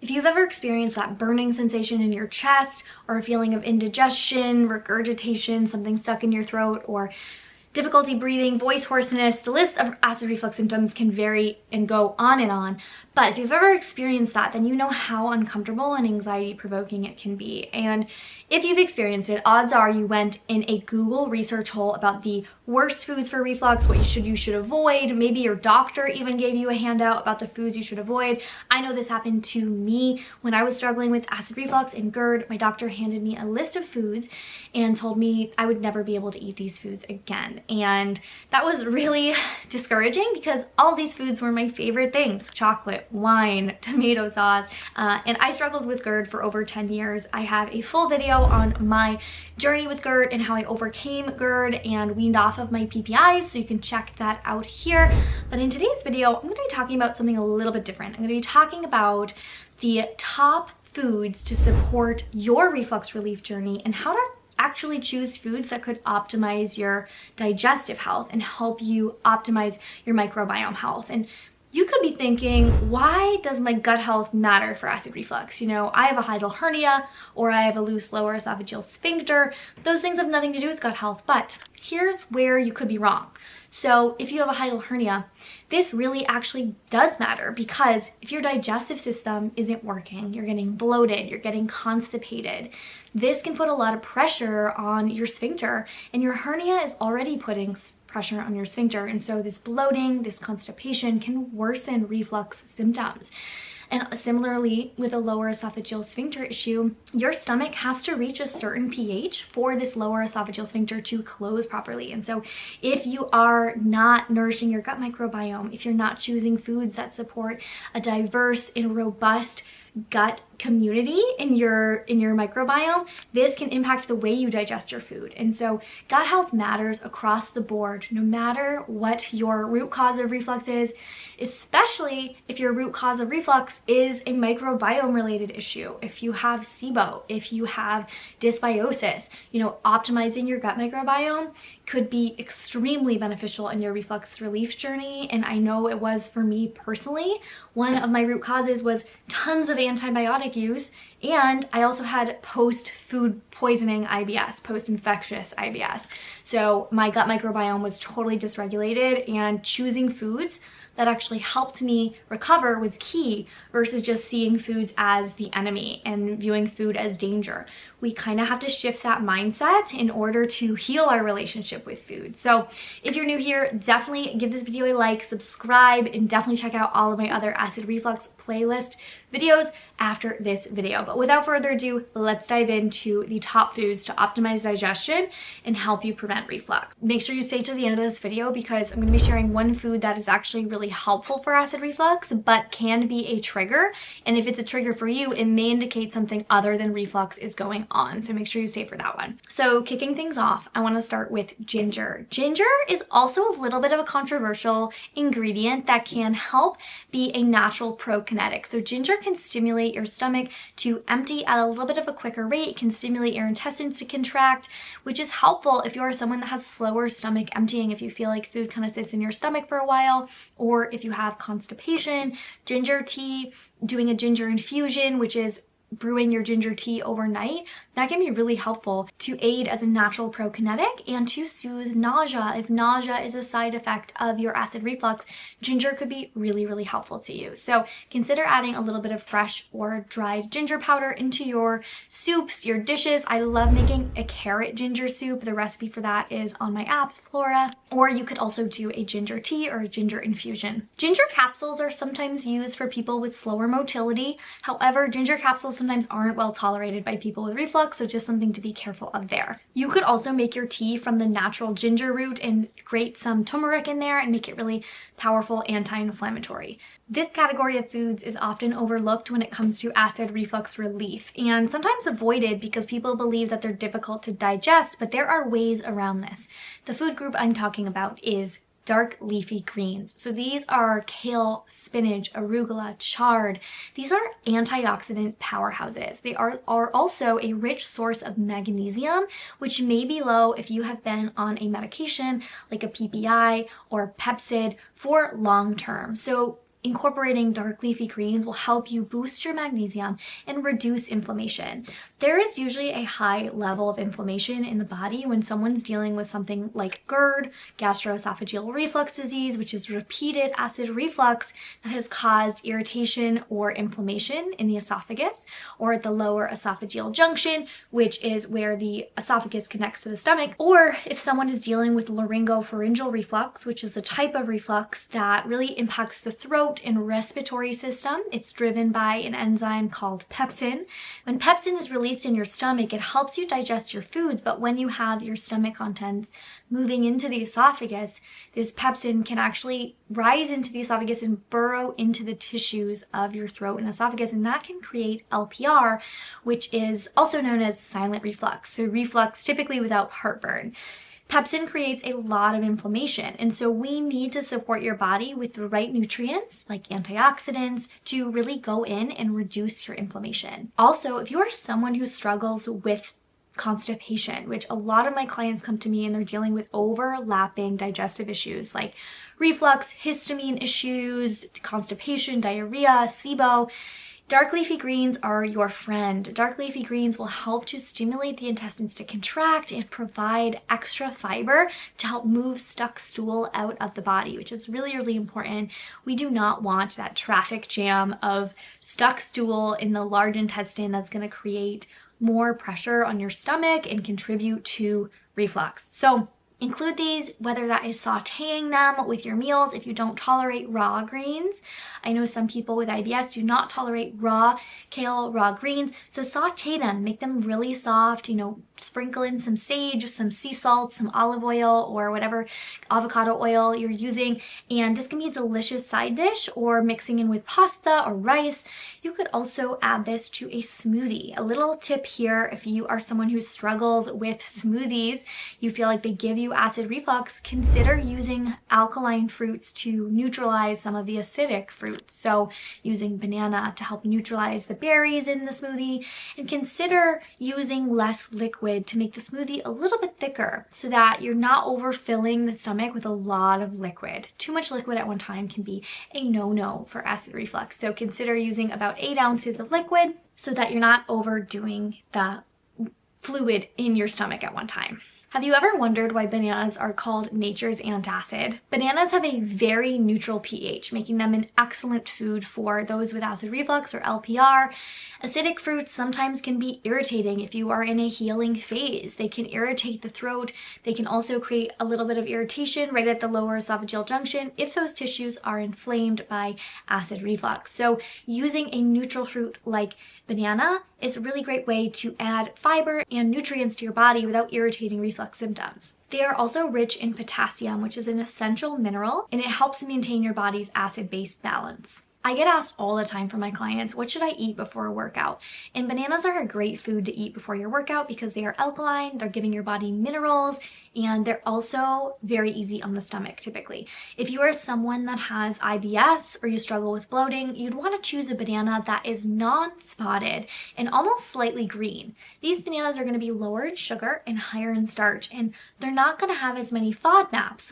If you've ever experienced that burning sensation in your chest, or a feeling of indigestion, regurgitation, something stuck in your throat, or difficulty breathing, voice hoarseness, the list of acid reflux symptoms can vary and go on and on. But if you've ever experienced that, then you know how uncomfortable and anxiety provoking it can be. And if you've experienced it, odds are you went in a Google research hole about the worst foods for reflux, what you should avoid. Maybe your doctor even gave you a handout about the foods you should avoid. I know this happened to me when I was struggling with acid reflux and GERD. My doctor handed me a list of foods and told me I would never be able to eat these foods again. And that was really discouraging because all these foods were my favorite things: chocolate, wine, tomato sauce, and I struggled with GERD for over 10 years. I have a full video on my journey with GERD and how I overcame GERD and weaned off of my PPIs, so you can check that out here. But in today's video, I'm going to be talking about something a little bit different. I'm going to be talking about the top foods to support your reflux relief journey and how to actually choose foods that could optimize your digestive health and help you optimize your microbiome health. And you could be thinking, why does my gut health matter for acid reflux? You know, I have a hiatal hernia or I have a loose lower esophageal sphincter. Those things have nothing to do with gut health, but here's where you could be wrong. So if you have a hiatal hernia, this really actually does matter, because if your digestive system isn't working, you're getting bloated, you're getting constipated, this can put a lot of pressure on your sphincter, and your hernia is already putting pressure on your sphincter. And so this bloating, this constipation can worsen reflux symptoms. And similarly, with a lower esophageal sphincter issue, your stomach has to reach a certain pH for this lower esophageal sphincter to close properly. And so if you are not nourishing your gut microbiome, if you're not choosing foods that support a diverse and robust gut community in your microbiome, this can impact the way you digest your food. And so gut health matters across the board, no matter what your root cause of reflux is, especially if your root cause of reflux is a microbiome related issue. If you have SIBO, if you have dysbiosis, optimizing your gut microbiome could be extremely beneficial in your reflux relief journey. And I know it was for me personally. One of my root causes was tons of antibiotic use, and I also had post-food poisoning IBS, post-infectious IBS. So my gut microbiome was totally dysregulated, and choosing foods that actually helped me recover was key, versus just seeing foods as the enemy and viewing food as danger. We kind of have to shift that mindset in order to heal our relationship with food. So if you're new here, definitely give this video a like, subscribe, and definitely check out all of my other acid reflux playlist videos after this video. But without further ado, let's dive into the top foods to optimize digestion and help you prevent reflux. Make sure you stay to the end of this video, because I'm going to be sharing one food that is actually really helpful for acid reflux, but can be a trigger. And if it's a trigger for you, it may indicate something other than reflux is going on. So make sure you stay for that one. So kicking things off, I want to start with ginger. Ginger is also a little bit of a controversial ingredient that can help be a natural prokinetic. So ginger can stimulate your stomach to empty at a little bit of a quicker rate. It can stimulate your intestines to contract, which is helpful if you are someone that has slower stomach emptying, if you feel like food kind of sits in your stomach for a while, or if you have constipation. Ginger tea, doing a ginger infusion, which is brewing your ginger tea overnight, that can be really helpful to aid as a natural prokinetic and to soothe nausea. If nausea is a side effect of your acid reflux, ginger could be really, really helpful to you. So consider adding a little bit of fresh or dried ginger powder into your soups, your dishes. I love making a carrot ginger soup. The recipe for that is on my app, Flora. Or you could also do a ginger tea or a ginger infusion. Ginger capsules are sometimes used for people with slower motility. However, ginger capsules sometimes aren't well tolerated by people with reflux, so just something to be careful of there. You could also make your tea from the natural ginger root and grate some turmeric in there and make it really powerful anti-inflammatory. This category of foods is often overlooked when it comes to acid reflux relief, and sometimes avoided because people believe that they're difficult to digest, but there are ways around this. The food group I'm talking about is dark leafy greens. So these are kale, spinach, arugula, chard. These are antioxidant powerhouses. They are also a rich source of magnesium, which may be low if you have been on a medication like a PPI or Pepcid for long term. So incorporating dark leafy greens will help you boost your magnesium and reduce inflammation. There is usually a high level of inflammation in the body when someone's dealing with something like GERD, gastroesophageal reflux disease, which is repeated acid reflux that has caused irritation or inflammation in the esophagus or at the lower esophageal junction, which is where the esophagus connects to the stomach. Or if someone is dealing with laryngopharyngeal reflux, which is a type of reflux that really impacts the throat and respiratory system. It's driven by an enzyme called pepsin. When pepsin is released in your stomach, it helps you digest your foods, but when you have your stomach contents moving into the esophagus, this pepsin can actually rise into the esophagus and burrow into the tissues of your throat and esophagus, and that can create LPR, which is also known as silent reflux. So reflux typically without heartburn. Pepsin creates a lot of inflammation, and so we need to support your body with the right nutrients like antioxidants to really go in and reduce your inflammation. Also, if you are someone who struggles with constipation, which a lot of my clients come to me and they're dealing with overlapping digestive issues like reflux, histamine issues, constipation, diarrhea, SIBO, dark leafy greens are your friend. Dark leafy greens will help to stimulate the intestines to contract and provide extra fiber to help move stuck stool out of the body, which is really, really important. We do not want that traffic jam of stuck stool in the large intestine that's going to create more pressure on your stomach and contribute to reflux. So include these, whether that is sauteing them with your meals if you don't tolerate raw greens. I know some people with IBS do not tolerate raw kale, raw greens, so saute them, make them really soft, sprinkle in some sage, some sea salt, some olive oil, or whatever avocado oil you're using, and this can be a delicious side dish or mixing in with pasta or rice. You could also add this to a smoothie. A little tip here, if you are someone who struggles with smoothies, you feel like they give you acid reflux, consider using alkaline fruits to neutralize some of the acidic fruits. So using banana to help neutralize the berries in the smoothie, and consider using less liquid to make the smoothie a little bit thicker so that you're not overfilling the stomach with a lot of liquid. Too much liquid at one time can be a no-no for acid reflux. So consider using about 8 ounces of liquid so that you're not overdoing the fluid in your stomach at one time. Have you ever wondered why bananas are called nature's antacid? Bananas have a very neutral pH, making them an excellent food for those with acid reflux or LPR. Acidic fruits sometimes can be irritating if you are in a healing phase. They can irritate the throat. They can also create a little bit of irritation right at the lower esophageal junction if those tissues are inflamed by acid reflux. So using a neutral fruit like banana is a really great way to add fiber and nutrients to your body without irritating reflux symptoms. They are also rich in potassium, which is an essential mineral, and it helps maintain your body's acid-base balance. I get asked all the time from my clients, what should I eat before a workout? And bananas are a great food to eat before your workout because they are alkaline, they're giving your body minerals, and they're also very easy on the stomach typically. If you are someone that has IBS or you struggle with bloating, you'd want to choose a banana that is non-spotted and almost slightly green. These bananas are going to be lower in sugar and higher in starch, and they're not going to have as many FODMAPs,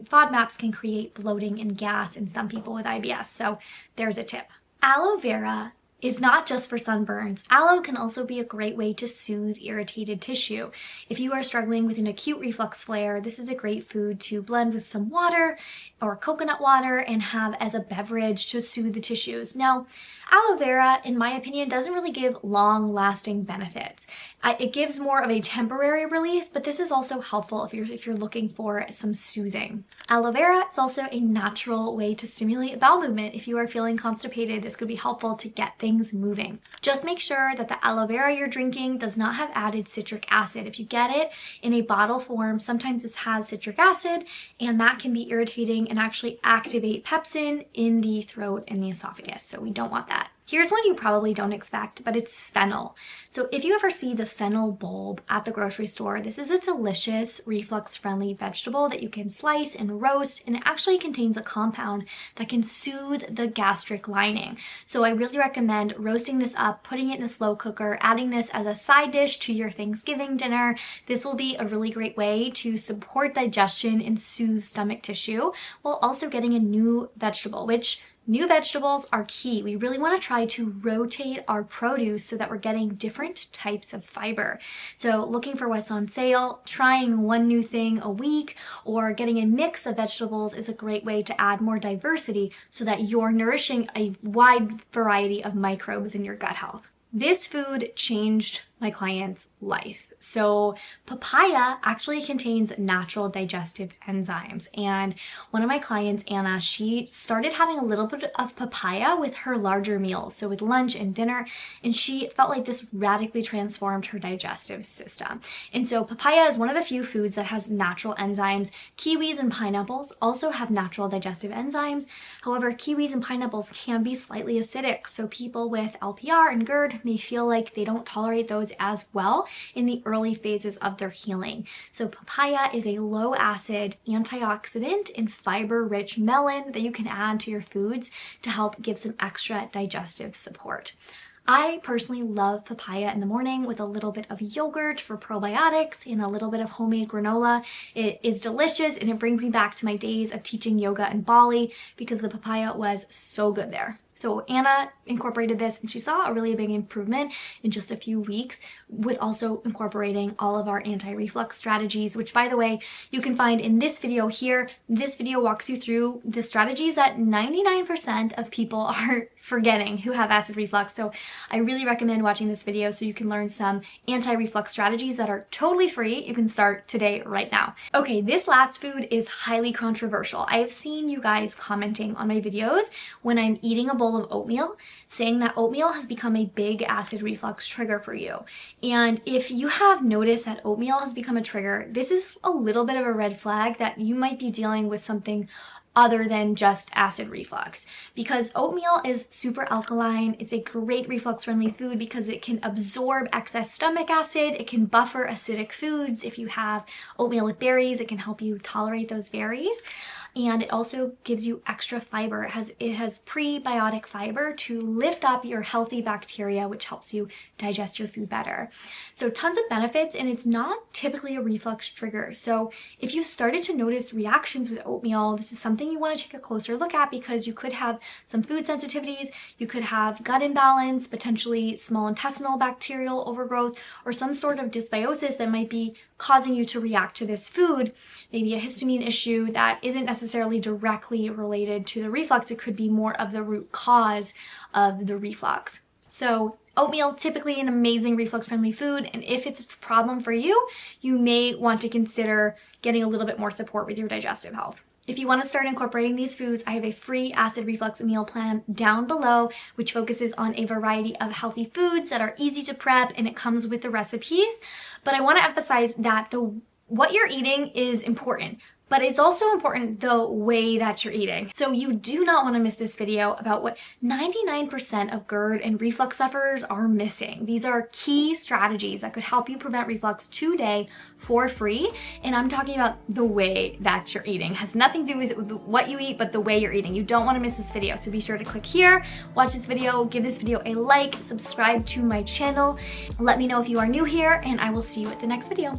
FODMAPs can create bloating and gas in some people with IBS. So there's a tip. Aloe vera is not just for sunburns. Aloe can also be a great way to soothe irritated tissue. If you are struggling with an acute reflux flare, this is a great food to blend with some water or coconut water and have as a beverage to soothe the tissues. Now, aloe vera, in my opinion, doesn't really give long-lasting benefits. It gives more of a temporary relief, but this is also helpful if you're looking for some soothing. Aloe vera is also a natural way to stimulate bowel movement. If you are feeling constipated, this could be helpful to get things moving. Just make sure that the aloe vera you're drinking does not have added citric acid. If you get it in a bottle form, sometimes this has citric acid, and that can be irritating and actually activate pepsin in the throat and the esophagus, so we don't want that. Here's one you probably don't expect, but it's fennel. So if you ever see the fennel bulb at the grocery store, this is a delicious reflux-friendly vegetable that you can slice and roast, and it actually contains a compound that can soothe the gastric lining. So I really recommend roasting this up, putting it in a slow cooker, adding this as a side dish to your Thanksgiving dinner. This will be a really great way to support digestion and soothe stomach tissue while also getting a new vegetable, which New vegetables are key. We really want to try to rotate our produce so that we're getting different types of fiber. So looking for what's on sale, trying one new thing a week, or getting a mix of vegetables is a great way to add more diversity so that you're nourishing a wide variety of microbes in your gut health. This food changed my client's life. So papaya actually contains natural digestive enzymes. And one of my clients, Anna, she started having a little bit of papaya with her larger meals. So with lunch and dinner, and she felt like this radically transformed her digestive system. And so papaya is one of the few foods that has natural enzymes. Kiwis and pineapples also have natural digestive enzymes. However, kiwis and pineapples can be slightly acidic. So people with LPR and GERD may feel like they don't tolerate those as well in the early phases of their healing. So papaya is a low acid antioxidant and fiber rich melon that you can add to your foods to help give some extra digestive support. I personally love papaya in the morning with a little bit of yogurt for probiotics and a little bit of homemade granola. It is delicious and it brings me back to my days of teaching yoga in Bali because the papaya was so good there. So Anna incorporated this and she saw a really big improvement in just a few weeks with also incorporating all of our anti-reflux strategies, which by the way, you can find in this video here. This video walks you through the strategies that 99% of people are forgetting who have acid reflux. So I really recommend watching this video so you can learn some anti-reflux strategies that are totally free. You can start today right now. Okay, this last food is highly controversial. I have seen you guys commenting on my videos when I'm eating a bowl of oatmeal, saying that oatmeal has become a big acid reflux trigger for you. And if you have noticed that oatmeal has become a trigger, this is a little bit of a red flag that you might be dealing with something other than just acid reflux, because oatmeal is super alkaline. It's a great reflux friendly food because it can absorb excess stomach acid. It can buffer acidic foods. If you have oatmeal with berries, it can help you tolerate those berries. And it also gives you extra fiber. It has prebiotic fiber to lift up your healthy bacteria, which helps you digest your food better. So tons of benefits, and it's not typically a reflux trigger. So if you started to notice reactions with oatmeal, this is something you want to take a closer look at because you could have some food sensitivities, you could have gut imbalance, potentially small intestinal bacterial overgrowth, or some sort of dysbiosis that might be causing you to react to this food, maybe a histamine issue that isn't necessarily directly related to the reflux. It could be more of the root cause of the reflux. So oatmeal, typically an amazing reflux friendly food, and if it's a problem for you, you may want to consider getting a little bit more support with your digestive health. If you want to start incorporating these foods, I have a free acid reflux meal plan down below, which focuses on a variety of healthy foods that are easy to prep, and it comes with the recipes. But I want to emphasize that what you're eating is important, but it's also important the way that you're eating. So you do not want to miss this video about what 99% of GERD and reflux sufferers are missing. These are key strategies that could help you prevent reflux today for free. And I'm talking about the way that you're eating. It has nothing to do with what you eat, but the way you're eating. You don't want to miss this video. So be sure to click here, watch this video, give this video a like, subscribe to my channel. Let me know if you are new here, and I will see you at the next video.